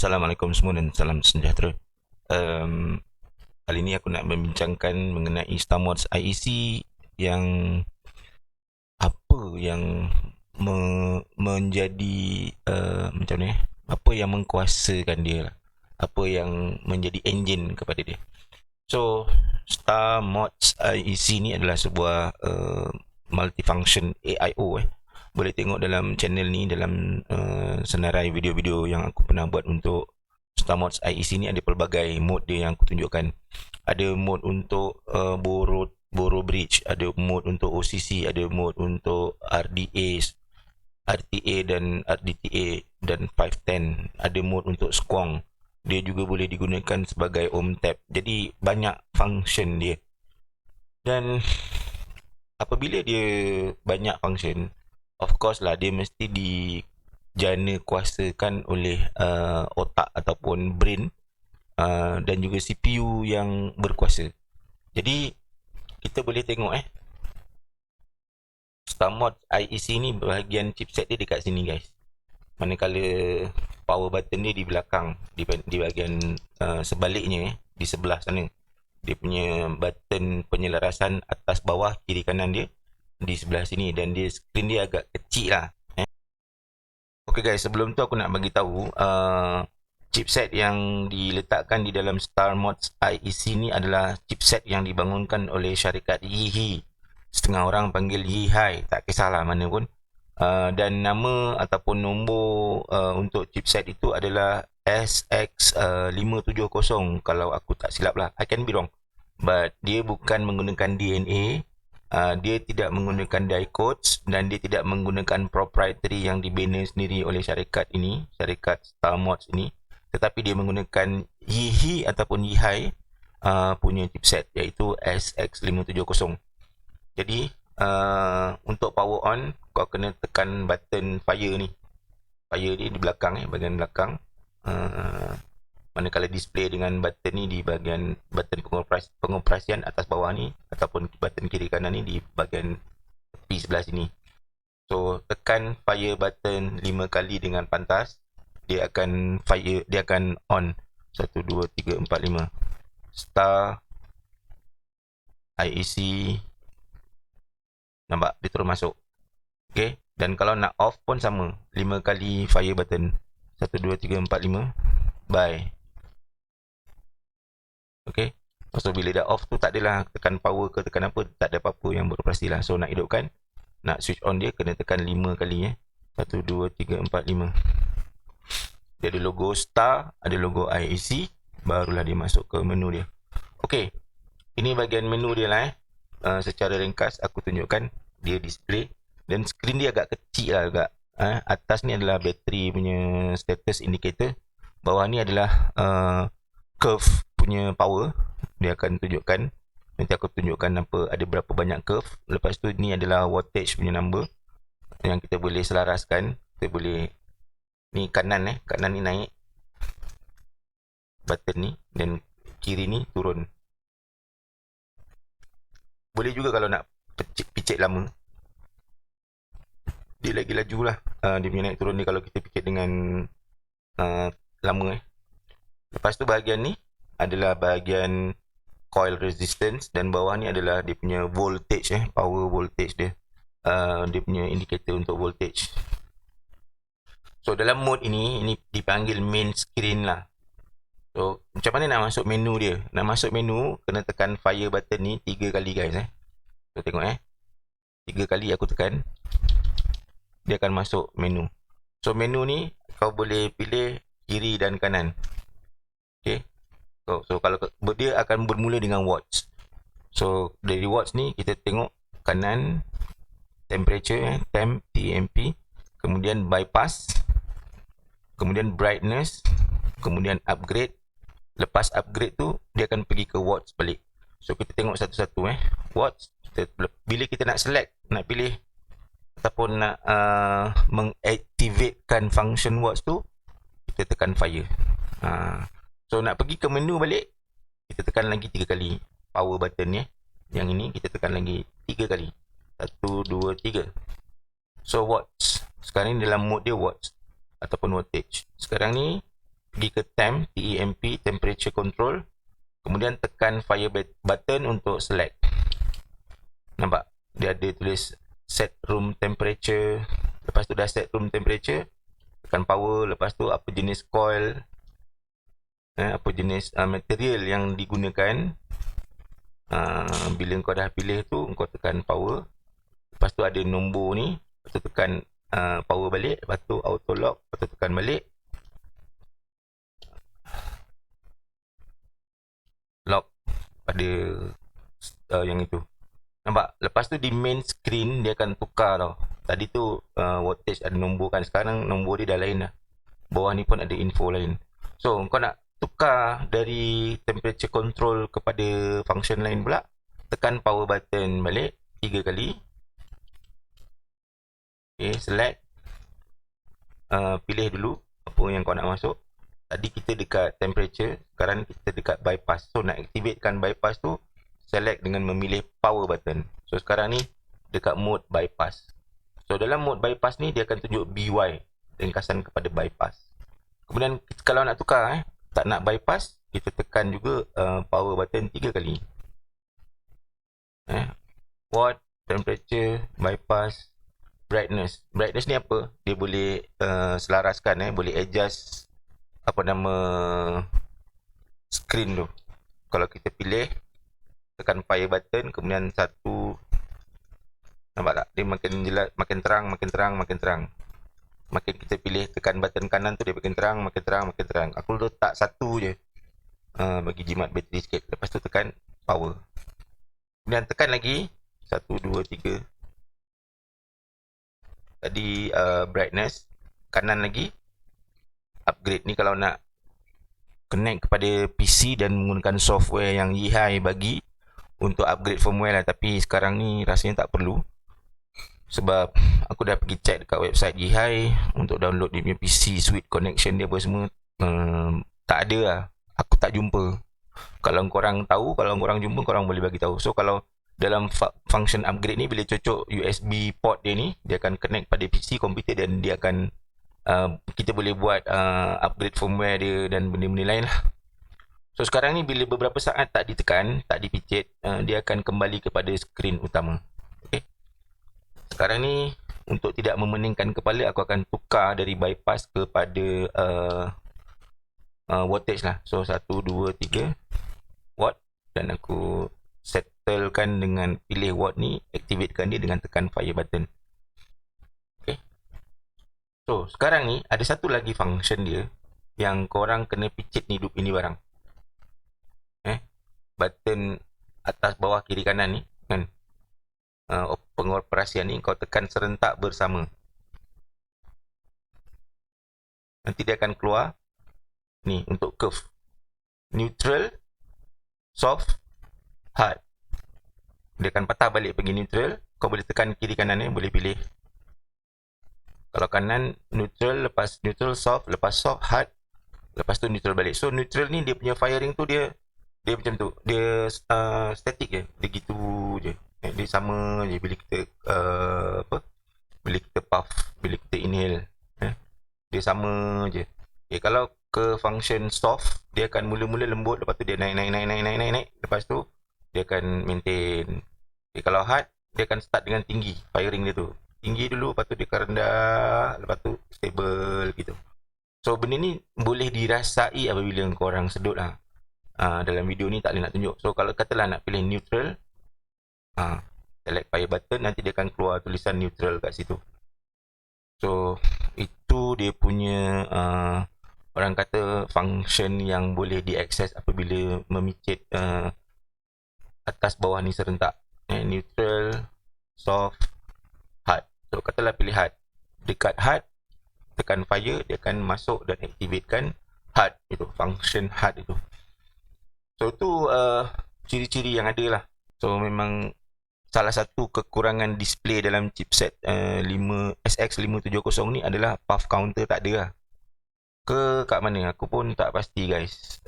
Assalamualaikum semua dan salam sejahtera. um, Kali ini aku nak membincangkan mengenai StarMods IEC yang apa yang menjadi macam ni, apa yang mengkuasakan dia lah. Apa yang menjadi engine kepada dia. So StarMods IEC ni adalah sebuah multifunction AIO. Boleh tengok dalam channel ni, dalam senarai video-video yang aku pernah buat untuk StarMods IEC ni, ada pelbagai mode dia yang aku tunjukkan. Ada mode untuk Boro Bridge, ada mode untuk OCC, ada mode untuk RDA, RTA dan RDTA dan 510, ada mode untuk Squong. Dia juga boleh digunakan sebagai OMTAP. Jadi banyak function dia. Dan apabila dia banyak function, of course lah dia mesti dijana kuasakan oleh otak ataupun brain dan juga CPU yang berkuasa. Jadi kita boleh tengok StarMods IEC ni bahagian chipset dia dekat sini guys. Manakala power button dia di belakang, di bahagian sebaliknya, di sebelah sana. Dia punya button penyelarasan atas bawah kiri kanan dia di sebelah sini, dan dia screen dia agak kecil lah. Okay guys, sebelum tu aku nak bagi tahu chipset yang diletakkan di dalam StarMods IEC ni adalah chipset yang dibangunkan oleh syarikat Yihi. Setengah orang panggil Yihai, tak kisahlah mana pun. Dan nama ataupun nombor untuk chipset itu adalah SX570, kalau aku tak silap lah. I can be wrong, but dia bukan menggunakan DNA, dia tidak menggunakan die codes, dan dia tidak menggunakan proprietary yang dibina sendiri oleh syarikat ini, syarikat StarMods ini, tetapi dia menggunakan Yihi ataupun Yihai punya chipset, iaitu SX570. Jadi untuk power on, kau kena tekan button fire ni. Fire ni di belakang, bahagian belakang. Manakala display dengan button ni di bahagian button pengoperasian atas bawah ni, ataupun button kiri kanan ni di bahagian tepi sebelah sini. So tekan fire button 5 kali dengan pantas, dia akan fire, dia akan on. 1 2 3 4 5. Star IEC, nampak dia terus masuk. Okay, dan kalau nak off pun sama, 5 kali fire button. 1 2 3 4 5. Bye. Okay, so bila dah off tu tak adalah tekan power ke tekan apa, tak ada apa-apa yang beroperasi lah. So nak hidupkan, nak switch on dia, kena tekan 5 kali 1 2 3 4 5. Dia ada logo Star, ada logo IEC, barulah dia masuk ke menu dia. Okay, ini bahagian menu dia lah. Secara ringkas aku tunjukkan, dia display dan skrin dia agak kecil lah agak. Atas ni adalah bateri punya status indicator, bawah ni adalah curve punya power. Dia akan tunjukkan, nanti aku tunjukkan apa, ada berapa banyak curve. Lepas tu ni adalah wattage punya number yang kita boleh selaraskan. Kita boleh, ni kanan kanan ni naik button ni, dan kiri ni turun. Boleh juga kalau nak picit lama, dia lagi laju lah. Dia punya naik turun ni kalau kita picit dengan lama. Lepas tu bahagian ni adalah bahagian coil resistance, dan bawah ni adalah dia punya voltage, power voltage dia. Dia punya indicator untuk voltage. So dalam mode ini dipanggil main screen lah. So macam mana nak masuk menu dia? Nak masuk menu, kena tekan fire button ni 3 kali guys. So tengok 3 kali aku tekan, dia akan masuk menu. So menu ni kau boleh pilih kiri dan kanan. Okay, so kalau dia akan bermula dengan watts. So dari watts ni kita tengok kanan, temperature, temp, TMP, kemudian bypass, kemudian brightness, kemudian upgrade. Lepas upgrade tu dia akan pergi ke watts balik. So kita tengok satu-satu watts. Bila kita nak select, nak pilih ataupun nak mengaktifkan function watts tu, kita tekan fire. So nak pergi ke menu balik, kita tekan lagi 3 kali power button yang ini, kita tekan lagi 3 kali. 1 2 3. So watts, sekarang ni dalam mode dia watts ataupun wattage. Sekarang ni pergi ke temp, TEMP, temperature control, kemudian tekan fire button untuk select. Nampak? Dia ada tulis set room temperature. Lepas tu dah set room temperature, tekan power. Lepas tu apa jenis coil, apa jenis material yang digunakan. Bila kau dah pilih tu, kau tekan power. Lepas tu ada nombor ni. Lepas tu tekan power balik. Lepas tu auto lock. Lepas tu tekan balik. Lock pada yang itu. Nampak? Lepas tu di main screen dia akan tukar tau. Tadi tu wattage ada nombor kan. Sekarang nombor dia dah lain dah. Bawah ni pun ada info lain. So kau nak tukar dari temperature control kepada function lain pula, tekan power button balik 3 kali. Okay, select. Pilih dulu apa yang kau nak masuk. Tadi kita dekat temperature, sekarang kita dekat bypass. So nak activatekan bypass tu, select dengan memilih power button. So sekarang ni dekat mode bypass. So dalam mode bypass ni dia akan tunjuk BY, ringkasan kepada bypass. Kemudian kalau nak tukar tak nak bypass, kita tekan juga power button 3 kali. Watt, temperature, bypass, brightness. Brightness ni apa? Dia boleh selaraskan, boleh adjust apa nama screen tu. Kalau kita pilih, tekan fire button, kemudian satu, nampak tak? Dia makin jelas, makin terang, makin terang, makin terang. Makin kita pilih tekan button kanan tu, dia makin terang, makin terang, makin terang. Aku letak satu je, bagi jimat bateri sikit. Lepas tu tekan power. Kemudian tekan lagi 1, 2, 3. Tadi brightness. Kanan lagi upgrade. Ni kalau nak connect kepada PC dan menggunakan software yang Yihai bagi untuk upgrade firmware lah. Tapi sekarang ni rasanya tak perlu, sebab aku dah pergi check dekat website Yihai untuk download dia punya PC suite connection dia apa semua. Tak ada lah. Aku tak jumpa. Kalau korang tahu, kalau korang jumpa, korang boleh bagi tahu. So kalau dalam function upgrade ni, bila cocok USB port dia ni, dia akan connect pada PC komputer dan dia akan kita boleh buat upgrade firmware dia dan benda-benda lain lah. So sekarang ni bila beberapa saat tak ditekan, tak dipicit, dia akan kembali kepada skrin utama. Okay. Sekarang ni untuk tidak memeningkan kepala, aku akan tukar dari bypass kepada wattage lah. So 1, 2, 3 watt, dan aku settlekan dengan pilih watt ni, activatekan dia dengan tekan fire button. Okay. So sekarang ni ada satu lagi function dia yang korang kena picit ni ini barang. Button atas, bawah, kiri, kanan ni kan, pengoperasian ni kau tekan serentak bersama. Nanti dia akan keluar ni untuk curve. Neutral, soft, hard. Dia akan patah balik pergi neutral. Kau boleh tekan kiri kanan ni, boleh pilih. Kalau kanan neutral, lepas neutral soft, lepas soft hard, lepas tu neutral balik. So neutral ni dia punya firing tu dia macam tu. Dia static je. Dia gitu je. Dia sama je bila kita bila kita puff, bila kita inhale. Dia sama je. Okay, kalau ke function soft, dia akan mula-mula lembut, lepas tu dia naik. Lepas tu dia akan maintain. Okay, kalau hard, dia akan start dengan tinggi firing dia tu. Tinggi dulu, lepas tu dia akan rendah, lepas tu stable gitu. So benda ni boleh dirasai apabila korang sedut lah. Dalam video ni tak boleh nak tunjuk. So kalau katalah nak pilih neutral, select fire button, nanti dia akan keluar tulisan neutral kat situ. So itu dia punya orang kata function yang boleh diakses apabila memicit atas bawah ni serentak. Neutral, soft, hard. So katalah pilih hard. Dekat hard, tekan fire, dia akan masuk dan activatekan hard itu, function hard itu. So itu ciri-ciri yang ada lah. So memang salah satu kekurangan display dalam chipset SX570 ni adalah puff counter tak ada lah. Ke kat mana aku pun tak pasti guys.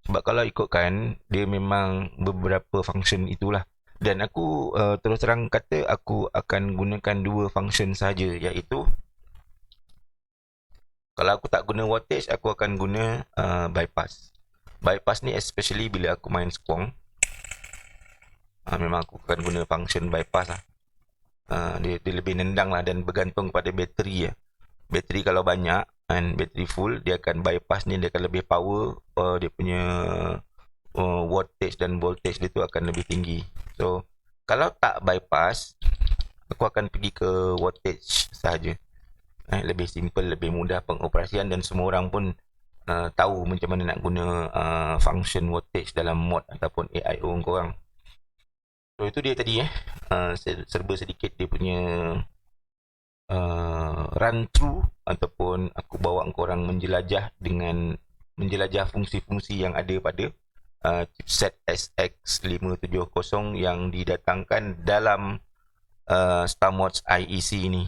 Sebab kalau ikutkan, dia memang beberapa function itulah. Dan aku terus terang kata, aku akan gunakan dua function saja, iaitu Kalau aku tak guna wattage, aku akan guna bypass. Bypass ni especially bila aku main squong, memang aku akan guna function bypass lah. Dia lebih nendang lah dan bergantung pada bateri ya. Bateri kalau banyak and bateri full, dia akan bypass ni, dia akan lebih power, dia punya wattage dan voltage dia tu akan lebih tinggi. So kalau tak bypass, aku akan pergi ke wattage sahaja. Lebih simple, lebih mudah pengoperasian dan semua orang pun tahu macam mana nak guna function wattage dalam mod ataupun AIO korang. So itu dia tadi serba sedikit dia punya run through ataupun aku bawa korang menjelajah fungsi-fungsi yang ada pada chipset SX570 yang didatangkan dalam StarMod's IEC ni.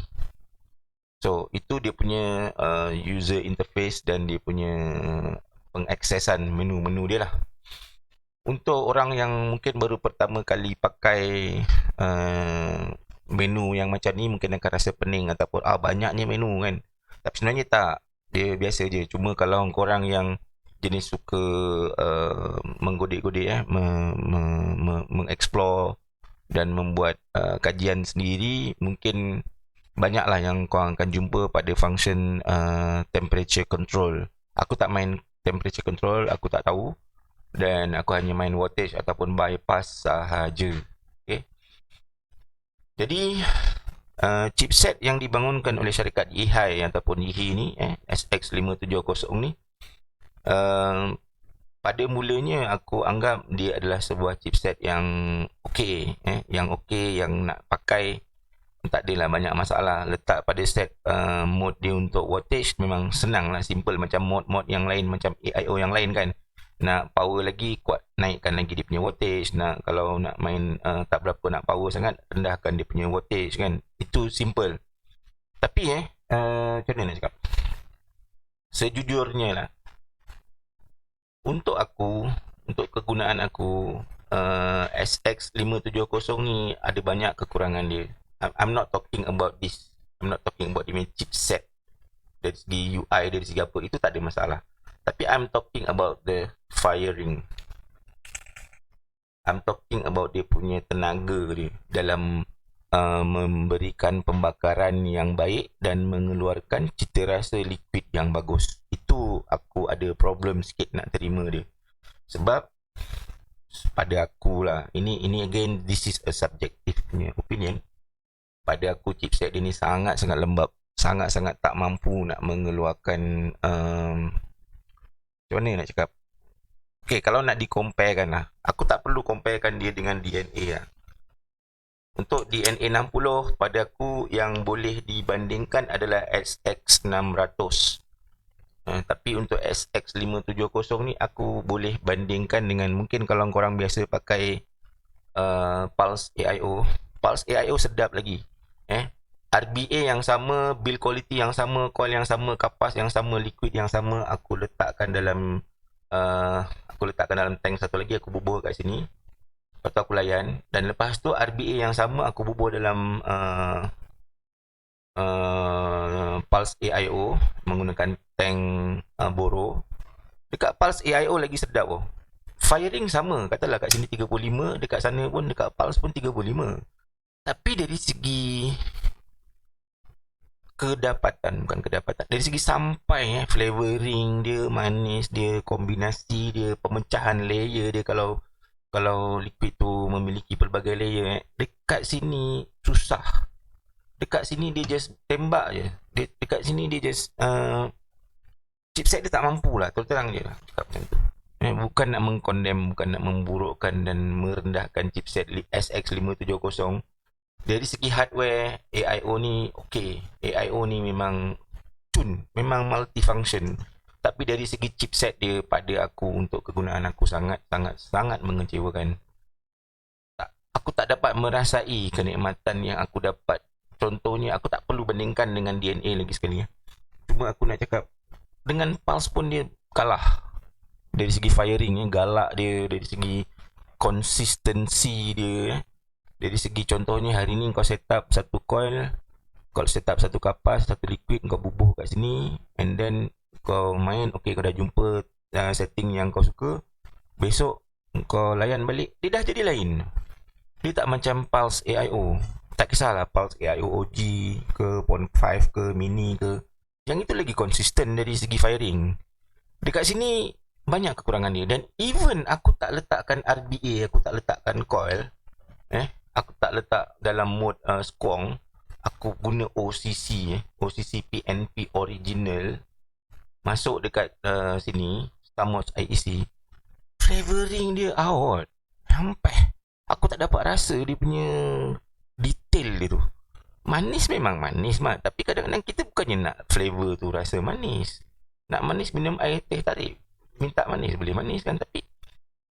So itu dia punya user interface dan dia punya pengaksesan menu-menu dia lah. Untuk orang yang mungkin baru pertama kali pakai menu yang macam ni, mungkin akan rasa pening ataupun banyaknya menu kan. Tapi sebenarnya tak, dia biasa je. Cuma kalau korang yang jenis suka menggodek-godek mengeksplore dan membuat kajian sendiri, mungkin banyaklah yang korang akan jumpa pada function temperature control. Aku tak main temperature control, aku tak tahu, dan aku hanya main wattage ataupun bypass sahaja. Okay. Jadi chipset yang dibangunkan oleh syarikat Yihai ataupun Yihi ni, SX570 ni, pada mulanya aku anggap dia adalah sebuah chipset yang okey, yang nak pakai tak adalah banyak masalah. Letak pada set mode dia untuk wattage memang senang lah, simple macam mod-mod yang lain, macam AIO yang lain kan. Nak power lagi, kuat, naikkan lagi dia punya wattage. Kalau nak main tak berapa nak power sangat, rendahkan dia punya wattage kan. Itu simple. Tapi macam mana nak cakap, sejujurnya lah, untuk kegunaan aku, SX570 ni ada banyak kekurangan dia. I'm not talking about this. I'm not talking about the chipset. Dari segi UI, dari segi apa, itu tak ada masalah. Tapi I'm talking about the firing. I'm talking about dia punya tenaga dia dalam memberikan pembakaran yang baik dan mengeluarkan cita rasa liquid yang bagus. Itu aku ada problem sikit nak terima dia. Sebab pada aku lah, ini again, this is a subjective punya opinion. Pada aku chipset dia ni sangat-sangat lembab, sangat-sangat tak mampu nak mengeluarkan macam mana nak cakap. Okay, kalau nak di-comparekan lah, aku tak perlu comparekan dia dengan DNA lah. Untuk DNA 60, pada aku yang boleh dibandingkan adalah SX600. Tapi untuk SX570 ni aku boleh bandingkan dengan, mungkin kalau korang biasa pakai Pulse AIO. Pulse AIO sedap lagi. RBA yang sama, build quality yang sama, coil yang sama, kapas yang sama, liquid yang sama, aku letakkan dalam tank satu lagi, aku bubuh kat sini. Lepas tu aku layan, dan lepas tu RBA yang sama aku bubuh dalam Pulse AIO menggunakan tank Boro. Dekat Pulse AIO lagi sedap oh. Firing sama, katalah kat sini 35, dekat sana pun, dekat Pulse pun 35. Tapi dari segi dari segi sampai flavoring dia, manis dia, kombinasi dia, pemecahan layer dia, kalau liquid tu memiliki pelbagai layer, dekat sini susah. Dekat sini dia just tembak je. Dekat sini dia just chipset dia tak mampu lah, terang je lah cakap macam tu. Bukan nak mengkondem, bukan nak memburukkan dan merendahkan chipset SX570. Dari segi hardware, AIO ni okey. AIO ni memang memang multifunction. Tapi dari segi chipset dia, pada aku, untuk kegunaan aku, sangat mengecewakan. Aku tak dapat merasai kenikmatan yang aku dapat. Contohnya, aku tak perlu bandingkan dengan DNA lagi sekali. Cuma aku nak cakap, dengan Pulse pun dia kalah. Dari segi firing, galak dia. Dari segi konsistensi dia. Dari segi contohnya, hari ni kau set up satu coil, Kau set up satu kapas, satu liquid, kau bubuh kat sini, and then kau main, okay, kau dah jumpa setting yang kau suka. Besok kau layan balik, dia dah jadi lain. Dia tak macam Pulse AIO. Tak kisahlah Pulse AIO OG ke, Pond 5 ke, Mini ke. Yang itu lagi konsisten dari segi firing. Dekat sini banyak kekurangan dia. Dan even aku tak letakkan RBA, aku tak letakkan coil, aku tak letak dalam mode squong, aku guna OCC, OCC PNP original, masuk dekat sini, Stamos IEC, flavoring dia out. Sampai aku tak dapat rasa dia punya detail dia tu. Manis memang manis mat, tapi kadang-kadang kita bukannya nak flavor tu rasa manis. Nak manis minum air teh tarik. Minta manis boleh manis kan, tapi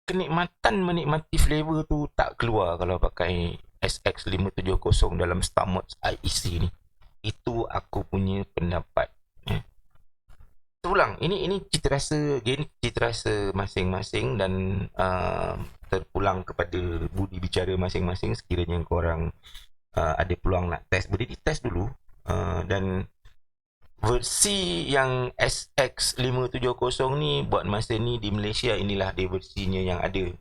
kenikmatan menikmati flavor tu tak keluar kalau pakai SX570 dalam Starmods IEC ni. Itu aku punya pendapat. Terulang, ini cita rasa, again, cita rasa masing-masing dan terpulang kepada budi bicara masing-masing. Sekiranya korang ada peluang nak test, boleh ditest dulu. Dan versi yang SX570 ni buat masa ni di Malaysia, inilah dia versinya yang ada.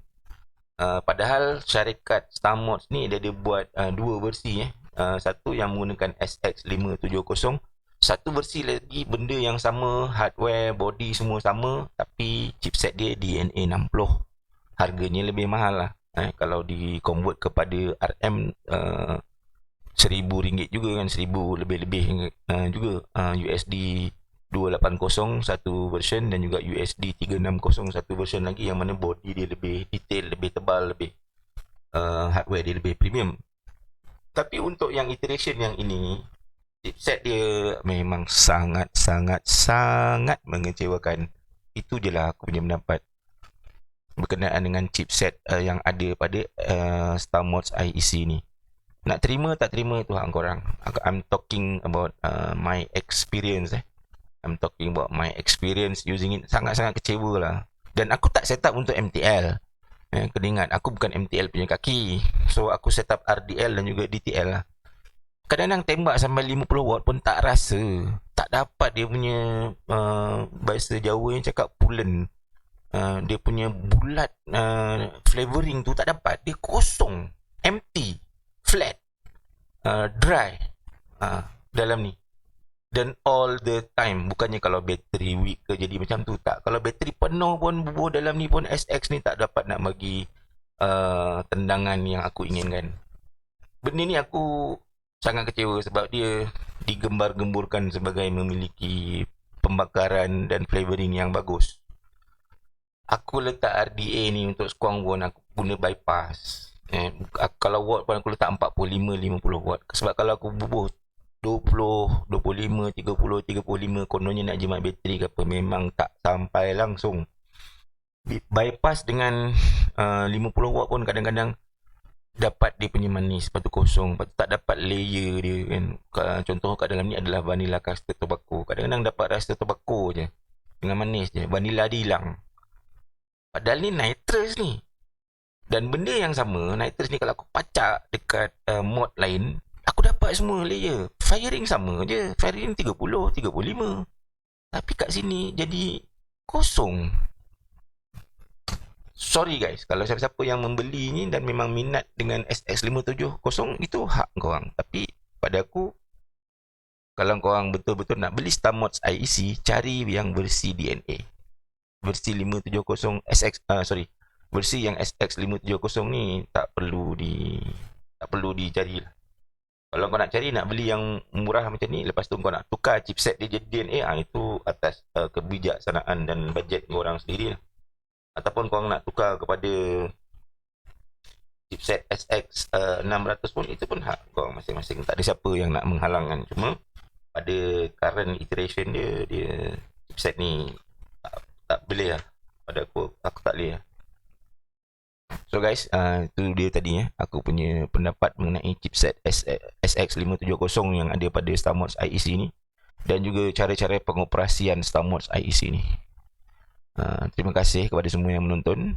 Padahal syarikat Starmods ni dia buat dua versi. Satu yang menggunakan SX570, satu versi lagi benda yang sama, hardware, body semua sama, tapi chipset dia DNA 60. Harganya lebih mahal lah. Kalau di convert kepada RM, RM1,000 juga kan, 1,000 lebih-lebih juga. USD 280 satu version dan juga USD 360 satu version lagi, yang mana body dia lebih detail, lebih tebal, lebih hardware dia lebih premium. Tapi untuk yang iteration yang ini, chipset dia memang sangat mengecewakan. Itu je lah aku punya pendapat berkenaan dengan chipset yang ada pada Starmods IEC ni. Nak terima tak terima itu hak korang. I'm talking about my experience. I'm talking about my experience using it. Sangat-sangat kecewa lah. Dan aku tak set up untuk MTL. Kena ingat, aku bukan MTL punya kaki. So aku set up RDL dan juga DTL lah. Kadang-kadang tembak sampai 50 watt pun tak rasa. Tak dapat dia punya bahasa Jawa yang cakap pulen. Dia punya bulat flavoring tu tak dapat. Dia kosong, empty, flat, dry dalam ni. Dan all the time. Bukannya kalau bateri weak ke jadi macam tu, tak. Kalau bateri penuh pun, bubur dalam ni pun, SX ni tak dapat nak bagi tendangan yang aku inginkan. Benda ni aku sangat kecewa sebab dia digembar-gemburkan sebagai memiliki pembakaran dan flavoring yang bagus. Aku letak RDA ni untuk squong pun aku guna bypass. Kalau watt pun aku letak 45-50 watt. Sebab kalau aku bubuh 20, 25, 30, 35, kononnya nak jimat bateri ke apa, memang tak sampai langsung. Bypass dengan 50 watt pun kadang-kadang dapat dia punya manis, lepas tu kosong, lepas tu tak dapat layer dia kan. Contoh kat dalam ni adalah vanilla custard tobacco. Kadang-kadang dapat rasa tobacco je dengan manis je, vanilla dia hilang. Padahal ni nitrous ni. Dan benda yang sama, nitrous ni kalau aku pacak dekat mod lain, aku dapat semua layer. Firing sama je, firing 30, 35. Tapi kat sini jadi kosong. Sorry guys, kalau siapa-siapa yang membeli ni dan memang minat dengan SX570, itu hak korang. Tapi pada aku, kalau korang betul-betul nak beli Starmods IEC, cari yang versi DNA. Versi 570 versi yang SX570 ni tak perlu dicari lah. Kalau kau nak cari, nak beli yang murah macam ni, lepas tu kau nak tukar chipset dia jadi DNA, itu atas kebijaksanaan dan bajet korang sendiri lah. Ataupun korang nak tukar kepada chipset SX 600 pun, itu pun hak korang masing-masing. Tak ada siapa yang nak menghalangkan. Cuma pada current iteration dia chipset ni tak boleh lah. Pada aku tak boleh lah. So guys, itu dia tadi aku punya pendapat mengenai chipset SX570 yang ada pada Starmods IEC ni, dan juga cara-cara pengoperasian Starmods IEC ni. Terima kasih kepada semua yang menonton.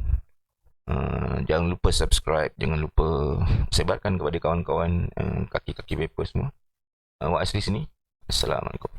Jangan lupa subscribe, jangan lupa sebarkan kepada kawan-kawan kaki-kaki vapor semua. Wak Asri sini. Assalamualaikum.